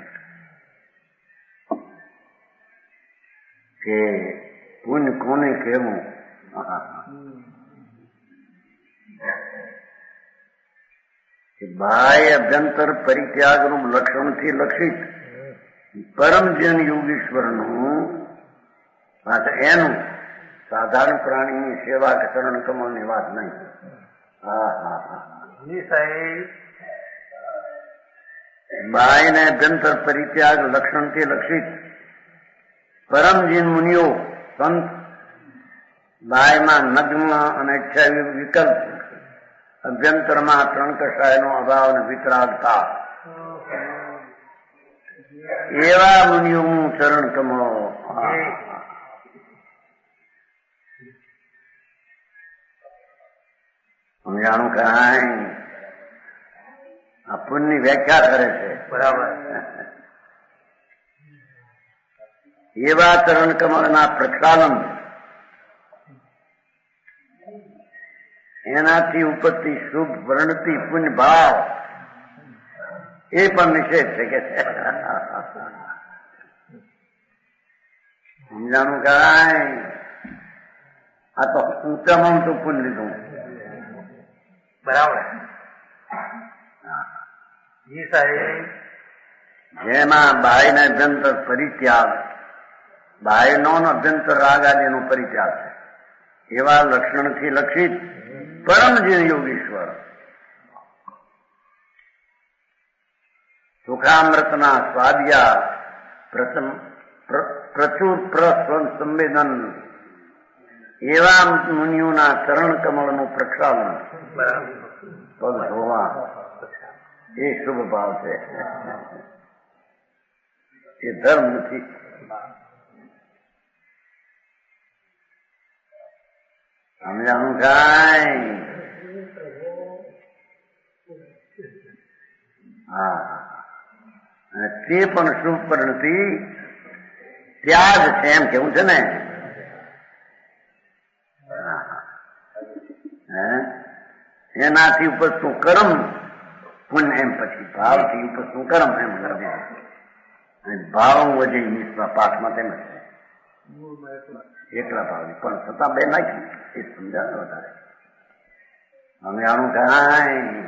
કે પુણ્ય કોને કહેવું. બાહ્ય અભ્યંતર પરિત્યાગનું લક્ષણથી લક્ષિત પરમ જન યોગીશ્વરનું પાછા એનું સાધારણ પ્રાણીની સેવા કે ચરણ કમળની વાત નહીં. હા હા હા જી સાહેબ. બાયને અભ્યંતર પરિત્યાગ લક્ષણથી લક્ષિત પરમજીન મુનિઓ સંત બાયમાં નગ્ન અને ઈચ્છા વિકલ્પ, અભ્યંતરમાં ત્રણ કષાયનો અભાવ અને વિતરાગતા, એવા મુનિઓ ચરણ કમળો. સમજાણું કાંઈ આ પુણ્યની વ્યાખ્યા કરે છે. બરાબર. એવા ચરણ કમળના પ્રક્ષાલન, એનાથી ઉપજતી શુભ વર્ણતી પુણ્ય ભાવ એ પણ નિષેધ છે કે સમજાણું કાંઈ આ તો ઊંચામાં ઊંચું પુણ્ય લીધું. બરાબર. જી સાહેબ. જેમાં બાહ્યના અભ્યંતર પરિત્યાગ, બાહ્યનો અભ્યંતર રાગ આદિનો પરિત્યાગ છે, એવા લક્ષણથી લક્ષિત પરમજીન યોગીશ્વર સુખામૃતના સ્વાદિયા પ્રચુર સંવેદન, એવા મુનિઓના ચરણ કમળનું પ્રક્ષાલન, પગ ધોવા, એ શુભ ભાવ છે. એ ધર્મ નથી. સમજાણું કાંઈ? હા. અને તે પણ શુભ પરિણતિ ત્યાગ છે એમ કેવું છે ને. એનાથી ઉપજતું કર્મ પુણ્ય, એમ પછી ભાવથી ઉપજતું કર્મ એમ કરજે. ભાવ વજે મિશ્રા પાઠમાં તેમ છે એકલા ભાવની, પણ છતાં બે નાખી એ સમજાવે વધારે. અમે આનું કાંઈ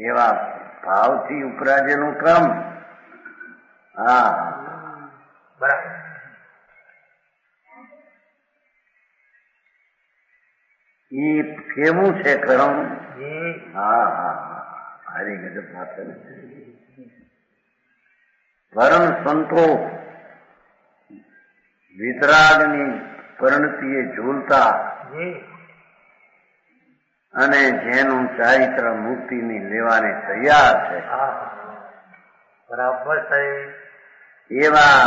એવા ભાવથી ઉપરાજેલું કર્મ. હા બરાબર. એ કેવું છે કર્મ? જી. હા હા હા હારી ગજબ વાત છે. પરમ સંતો વિતરાગની પરિણતિએ ઝૂલતા અને જેનું ચારિત્ર મુક્તિની લેવાને તૈયાર છે, બરાબર સાહેબ, એવા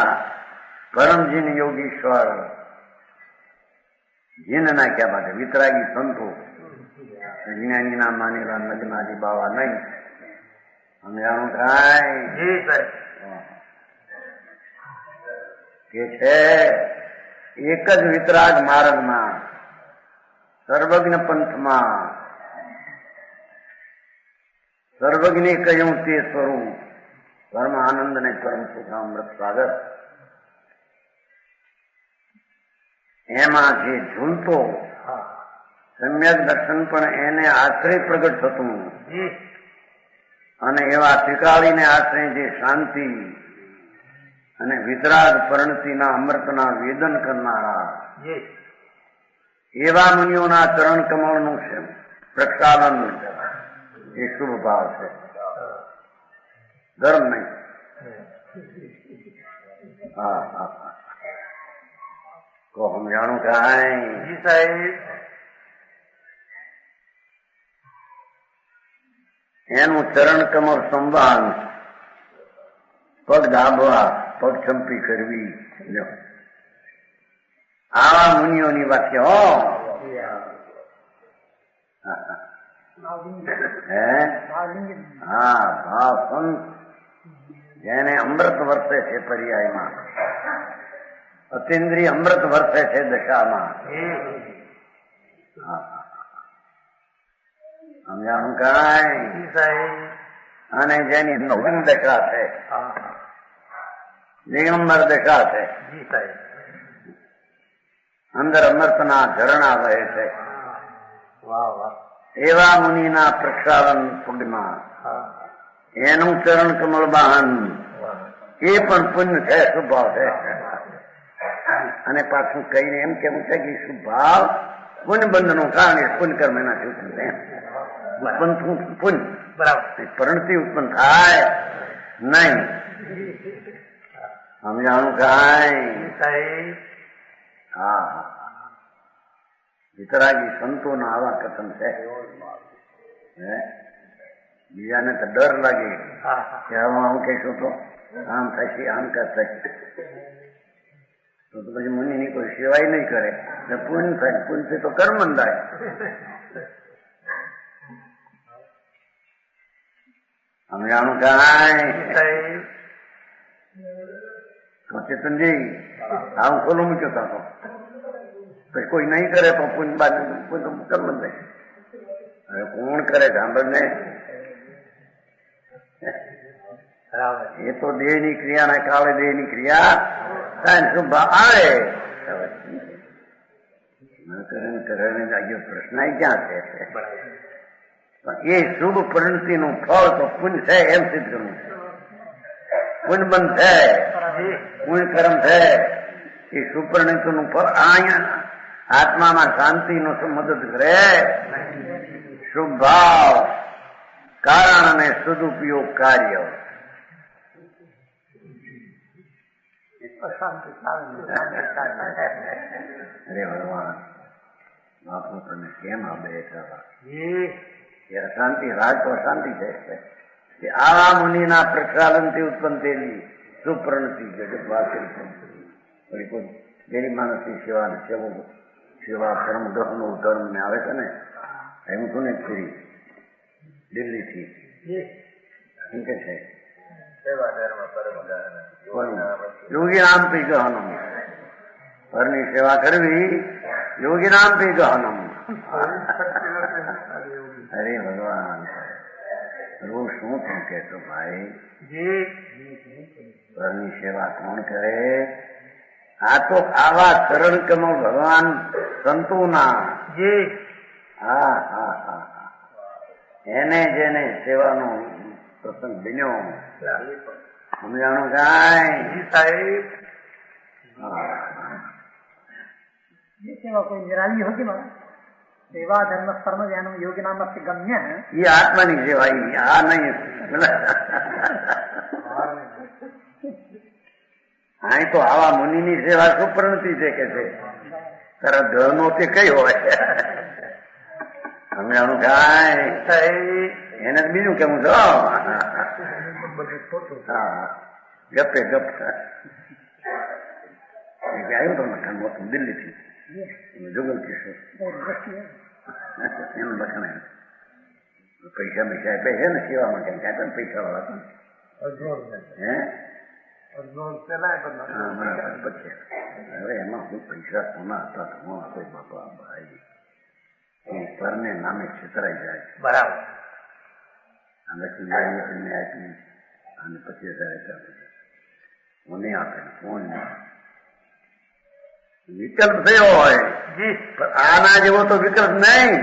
પરમજીન યોગીશ્વર જીન નાખ્યા માટે વિતરાગી સંતો, જ્ઞાનીના માનેલા નગ્નાજી બાવા નહીં. અમે આનું કાંઈ કે છે એક જ વિતરાગ માર્ગમાં સર્વજ્ઞ પંથમાં સર્વજ્ઞે કહ્યું તે સ્વરૂપ પરમ આનંદ ને પરમ સુખામૃત સાગર, એમાં જે ઝૂલતો સમ્યક દર્શન પણ એને આશ્રય પ્રગટ થતું અને એવા ત્રિકાળીને આશ્રય જે શાંતિ અને વિતરાગ પરિણતિના અમૃતના વેદન કરનારા એવા મુનિઓના ચરણ કમળનું છે પ્રક્ષાલન, એ શુભ ભાવ છે, ધર્મ નહીં. હા હા હા કો સમજાણું કાંઈ? સાહેબ. એનું ચરણ કમળ સંભાળ, પગ દાબવા, પગ ચંપી કરવી, આવા મુનિઓની વાત છે. હો હે હા ભાવ સંત જેને અમૃત વર્ષે છે પર્યાયમાં, અતિન્દ્રિય અમૃત વર્ષે છે દશામાં. સમજાણું કાંઈ? અને જેની નવીન દશા છે, દિગંબર દશા છે, અંદર અમૃતના ઝરણા વહે છે, એવા મુનિના પ્રક્ષાલન પગમાં એનું ચરણ કમળ બાહન, એ પણ પુણ્ય છે, સ્વભાવ છે. અને પાછું કહીને એમ કેવું છે કે શુભ ભાવ પુણ્ય બંધનું કારણ એ પુણ્ય કર્મ એનાથી ઉત્પન્ન થાય. ઉત્પન્ન પુણ્ય બરાબર. પરિણતિ ઉત્પન્ન થાય નહીં. સમજાણું કાંઈ? સાહેબ હા, વિતરાગી સંતોના આવા કથન છે. બીજાને તો ડર લાગે કે આમ કહીશું તો આમ થશે, આમ થશે, તો પછી મુનિની કોઈ સેવાય નહીં કરે. પુણ્ય થાય, પુણ્યથી તો કર્મ બંધાય. સમજાણું કાંઈ? તો ચેતનજી આમ ખોલું મૂક્યો થતો પછી કોઈ નહીં કરે તો પુણ્ય બાજુ કર્મ બંધાય. હવે કોણ કરે સાંભળને? એ તો દેહની ક્રિયાના કાળે દેહની ક્રિયા થાય. શુભ આવે કરે આજે પ્રશ્ન ક્યાં છે? એ શુભ પરિણતિનું ફળ તો પુણ્ય છે એમ સિદ્ધ કરવું છે. પુણ્ય બંધ છે, પુણ્ય કર્મ છે. એ શુભ પરિણતિનું ફળ અહીંયા આત્મામાં શાંતિનો મદદ કરે. શુભ ભાવ કારણ અને સદુપયોગ કાર્ય. અરે ભગવાન, બાપુ તમે કેમ આ બેઠા? એ અશાંતિ રાજ તો અશાંતિ છે કે આવા મુનિના પ્રક્ષાલનથી ઉત્પન્ન થયેલી સુપ્રણતિ જગત વાસી જેની માણસની સેવા ધર્મ ગ્રહનું ધર્મ ને આવે છે ને એમ છું ને ફરી દિલ્હીથી શું કે છે યોગી નામ પી ગહનમ. ઘરની સેવા કરવી યોગી નામ પી ગહનમ. અરે ભગવાન, રોજ શું તું કહેતો ભાઈ? ઘરની સેવા કોણ કરે? આ તો આવા સરળ કમળ ભગવાન સંતોના. હા હા હા, એને જેને સેવાનો प्रसंग बनो समझाणु कांई साहेब। ये सेवा कोई निराली होगी महाराज? सेवा धर्म कर्म ज्ञान योगी नाम से गम्य है। ये आत्मा नहीं सेवा ही आ नहीं आई तो आवा मुनि सेवा सुप्रणति है कैसे तारा धनो ते कई हो समझाणु कांई એને બીજું કેવું છો? ગપે ગપ આવ્યું તો મકાન મોટું દિલ્હીથી જુગલ કિશોર એનું લખણ પૈસા પૈસા આપે છે ને સેવા માટે કાંઈ પણ પૈસા વાળા હે પછી હવે એમાં શું પૈસા કોના હતા કોણ હતો બાપા ભાઈ પરને નામે છેતરાઈ જાય. બરાબર. લક્ષ્મી આપી અને 25,000 મને આપે કોણ વિકલ્પ થયો હોય પણ આના જેવો તો વિકલ્પ નહીં.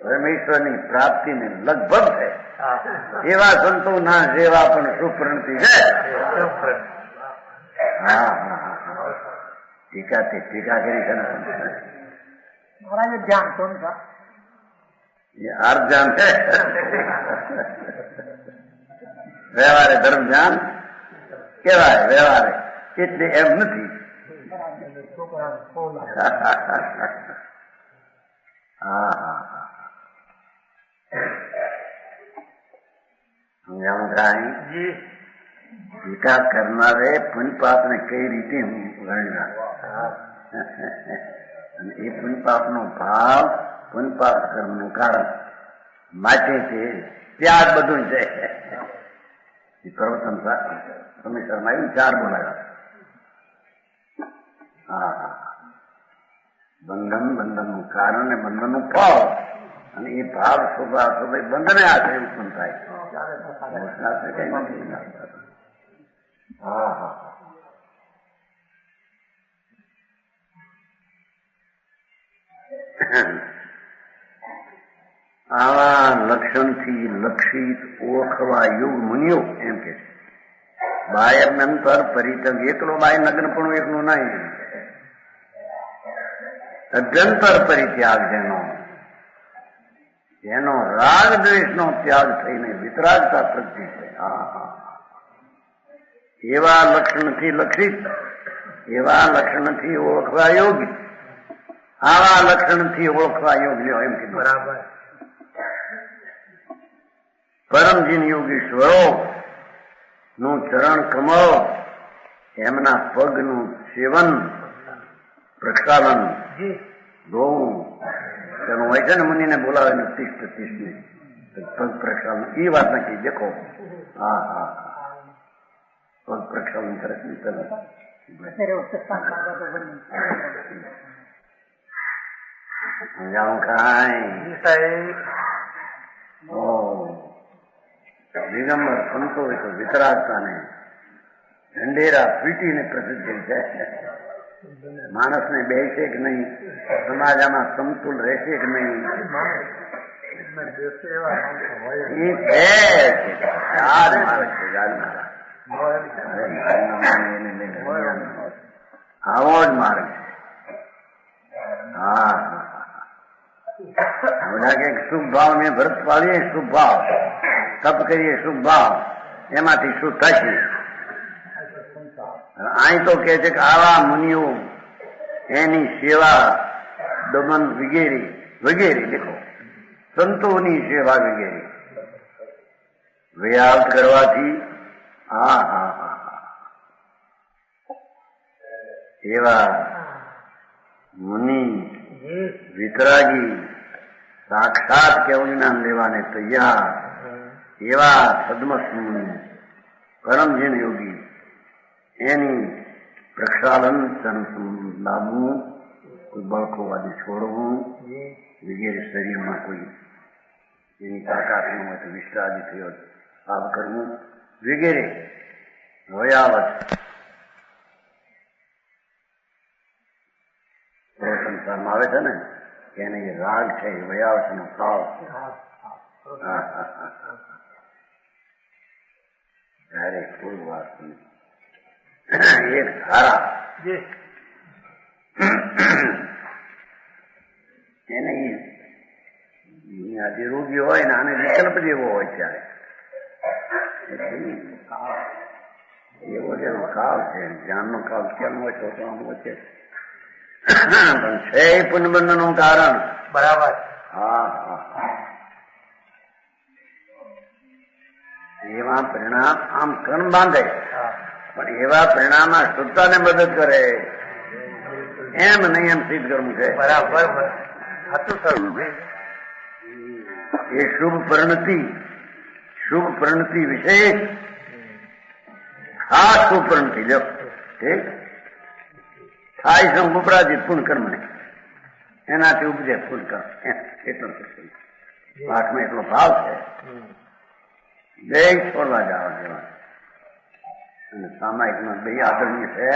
પરમેશ્વરની પ્રાપ્તિને લગભગ છે એવા સંતો ના જેવા પણ સુપ્રણતિ છે. હા હા टीका थे टीका करी महाराज ज्ञान कौन सा? ये अर्थ ज्ञान है व्यवहार धर्म ज्ञान केवाय व्यवहार એટલે એમ નથી. હા હા સમજાણું કાંઈ? ટીકા કરનારે પુણ્યપાપ ને કઈ રીતે ગણ્યા અને એ પુણ્યપાપ નો ભાવ પુણ્યપાપ કર્મ નું કારણ માટે છે ત્યાગ બધું છે. એ પ્રવચન સમયસરમાં આવ્યું 4 બોલાવ્યા. હા હા બંધન બંધન નું કારણ ને બંધન નું ફળ અને એ ભાવ સ્વભાવ બંધને આશ્રય ઉત્પન્ન થાય. હા હા આવા લક્ષણથી લક્ષિત ઓળખવા યોગ મુનિઓ એમ કે છે. બાહ્ય અંતર પરિતમ એકલો બાહ્ય નગ્ન પણ એકલું નહીં, અભ્યંતર પરિત્યાગ જેનો રાગ દ્વેષનો ત્યાગ થઈને વિતરાગતા પ્રગતિ છે. એવા લક્ષણથી લક્ષિત, એવા લક્ષણથી ઓળખવા યોગ્ય, આવા લક્ષણથી ઓળખવા યોગ્ય એમ કીધું. બરાબર. પરમજીન યોગીશ્વરો નું ચરણ કમળ, એમના પગનું સેવન પ્રક્ષાલન ધોવું તેનું હોય છે ને, મુનિને બોલાવે ને 30-30 ને પગ પ્રક્ષાલન એ વાત નથી. દેખો હા હા પગ પ્રક્ષાલન કરે છે સમજાવું કાંઈ. દિગંબર સંતો હોય તો વિતરાગતાને ઢંઢેરા પીટીને પ્રસિદ્ધ છે. માણસને બેસે કે નહીં, સમાજમાં સમતુલ રહેશે કે નહીં, આવો જ માર્ગ છે. હા બધા કે શુભ ભાવ ને ભરત પાડીએ, શુભ ભાવ તપ કરીએ, શુભ ભાવ એમાંથી શું થશે. અહીં તો કે છે કે આવા મુનિઓ એની સેવા દમન વગેરે વગેરે, દેખો સંતોની સેવા વગેરે વ્યાપ્ત કરવાથી એવા મુનિ વિતરાગી સાક્ષાત કેવું જ્ઞાન લેવાને તૈયાર એવા સદમસ મુનિ પરમજીન યોગી એની પ્રક્ષાલન લાવવું, કોઈ બળખોવાદી છોડવું વગેરે, શરીરમાં કોઈ એની તાકાત ન હોય તો વિશ્રાદી થયો સાફ કરવું વગેરે વયાવત સંસારમાં આવે છે ને કે એને એ રાગ છે, એ વયાવત નો ભાવ છે. ત્યારે કોઈ વાત નહીં. એક ધારા એને જે રોગી હોય ને આને વિકલ્પ જેવો હોય ત્યારે એવો જેનો કાળ છે, જ્ઞાનનો કાળ કેમ હોય તો આમ હોય છે પણ છે પુનબંધ નું કારણ. બરાબર. એવા પરિણામ આમ કર્મ બાંધે પણ એવા પરિણામમાં શુદ્ધતાને મદદ કરે એમ નહીં, એમ સિદ્ધ કરવું છે. બરાબર. એ શુભ પરિણતિ વિશેષ ખાસ શુભ પરિણતિ લો ઠીક થાય છે ઉપરાજિત પૂર્ણ કર્મ ને એનાથી ઉપજે પૂર્ણ કર્મ એટલો પાઠમાં એટલો ભાવ છે. બે છોડવા જવા દેવા અને સામાયિકમાં બે આદરણીય છે.